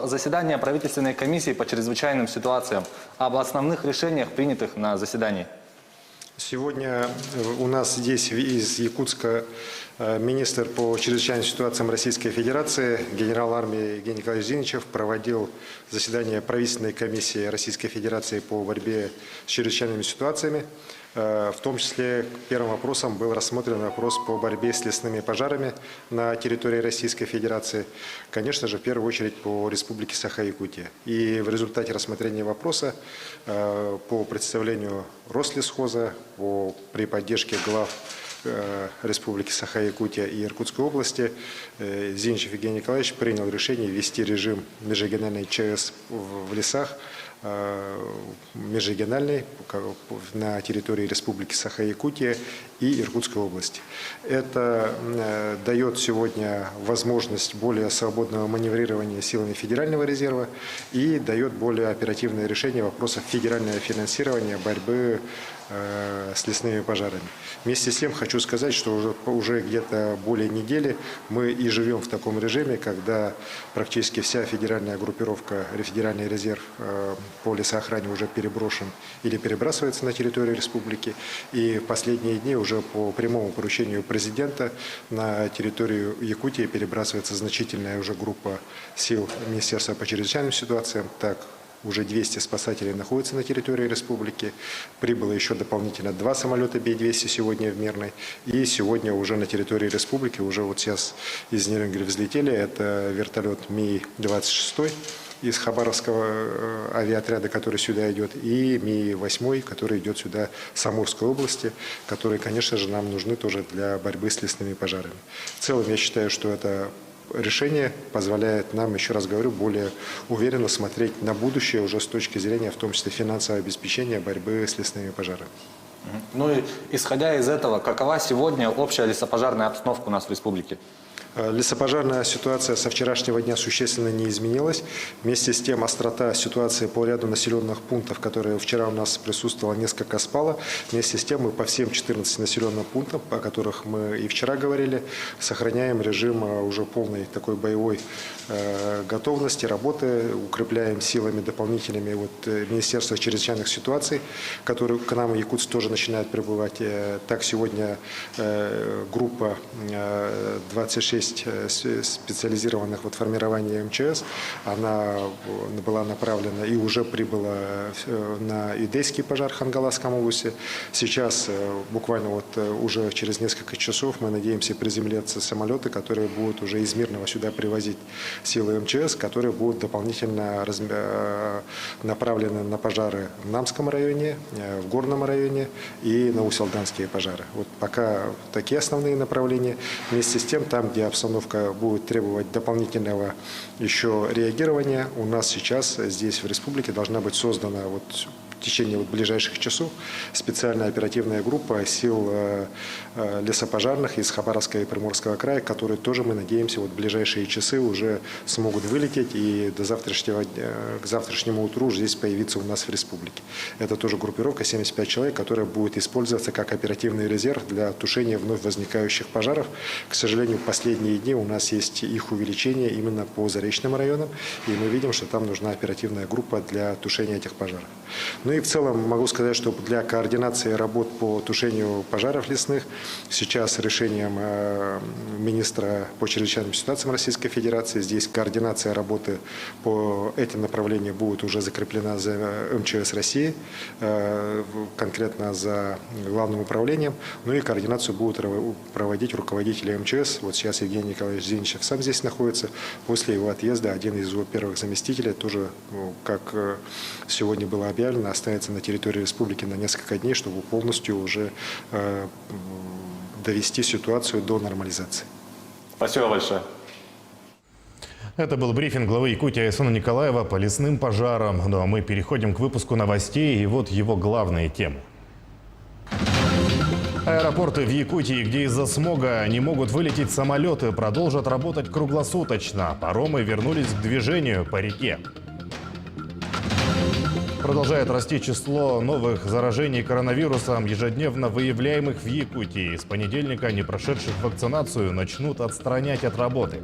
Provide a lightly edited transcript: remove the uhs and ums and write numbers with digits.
Заседание правительственной комиссии по чрезвычайным ситуациям, об основных решениях, принятых на заседании. Сегодня у нас здесь из Якутска министр по чрезвычайным ситуациям Российской Федерации, генерал армии Евгений Николаевич Зиничев проводил заседание правительственной комиссии Российской Федерации по борьбе с чрезвычайными ситуациями. В том числе первым вопросом был рассмотрен вопрос по борьбе с лесными пожарами на территории Российской Федерации. Конечно же, в первую очередь по Республике Саха-Якутия. И в результате рассмотрения вопроса по представлению Рослесхоза, при поддержке глав Республики Саха-Якутия и Иркутской области, Зиничев Евгений Николаевич принял решение ввести режим межрегиональной ЧС в лесах, межрегиональной на территории Республики Саха-Якутия и Иркутской области. Это дает сегодня возможность более свободного маневрирования силами Федерального резерва и дает более оперативное решение вопросов федерального финансирования борьбы с лесными пожарами. Вместе с тем хочу сказать, что уже где-то более недели мы и живем в таком режиме, когда практически вся федеральная группировка, Федеральный резерв по лесоохране уже переброшен или перебрасывается на территорию республики. И в последние дни уже по прямому поручению президента на территорию Якутии перебрасывается значительная уже группа сил Министерства по чрезвычайным ситуациям. Так, уже 200 спасателей находятся на территории республики. Прибыло еще дополнительно 2 самолета Би-200 сегодня в Мирной. И сегодня уже на территории республики, уже вот сейчас из Нерюнгри взлетели, это вертолет Ми-26 из Хабаровского авиаотряда, который сюда идет, и Ми-8, который идет сюда с Амурской области, которые, конечно же, нам нужны тоже для борьбы с лесными пожарами. В целом, я считаю, что это решение позволяет нам, еще раз говорю, более уверенно смотреть на будущее уже с точки зрения, в том числе, финансового обеспечения борьбы с лесными пожарами. Ну и исходя из этого, какова сегодня общая лесопожарная обстановка у нас в республике? Лесопожарная ситуация со вчерашнего дня существенно не изменилась. Вместе с тем острота ситуации по ряду населенных пунктов, которые вчера у нас присутствовала, несколько спала. Вместе с тем мы по всем 14 населенным пунктам, о которых мы и вчера говорили, сохраняем режим уже полной такой боевой готовности, работы, укрепляем силами дополнительными Министерства чрезвычайных ситуаций, которые к нам в Якутск тоже начинают прибывать. Так, сегодня группа 26 специализированных формирований МЧС, она была направлена и уже прибыла на Идейский пожар в Хангаласском области. Сейчас буквально уже через несколько часов мы надеемся приземлятся самолеты, которые будут уже из Мирного сюда привозить силы МЧС, которые будут дополнительно направлены на пожары в Намском районе, в Горном районе и на Уселданские пожары. Вот пока такие основные направления. Вместе с тем, там, где обстановка будет требовать дополнительного еще реагирования, у нас сейчас здесь в республике должна быть создана в течение ближайших часов специальная оперативная группа сил лесопожарных из Хабаровского и Приморского края, которые тоже, мы надеемся, в ближайшие часы уже смогут вылететь и к завтрашнему утру уже здесь появиться у нас в республике. Это тоже группировка 75 человек, которая будет использоваться как оперативный резерв для тушения вновь возникающих пожаров. К сожалению, в последние дни у нас есть их увеличение именно по заречным районам, и мы видим, что там нужна оперативная группа для тушения этих пожаров. Ну и в целом могу сказать, что для координации работ по тушению пожаров лесных сейчас решением министра по чрезвычайным ситуациям Российской Федерации здесь координация работы по этим направлениям будет уже закреплена за МЧС России, конкретно за главным управлением. Ну и координацию будут проводить руководители МЧС. Вот сейчас Евгений Николаевич Зиничев сам здесь находится. После его отъезда один из его первых заместителей тоже, как сегодня было объявлено, останется на территории республики на несколько дней, чтобы полностью уже довести ситуацию до нормализации. Спасибо большое. Это был брифинг главы Якутии Айсона Николаева по лесным пожарам. Ну а мы переходим к выпуску новостей, и вот его главные темы. Аэропорты в Якутии, где из-за смога не могут вылететь самолеты, продолжат работать круглосуточно. Паромы вернулись к движению по реке. Продолжает расти число новых заражений коронавирусом, ежедневно выявляемых в Якутии. С понедельника не прошедших вакцинацию начнут отстранять от работы.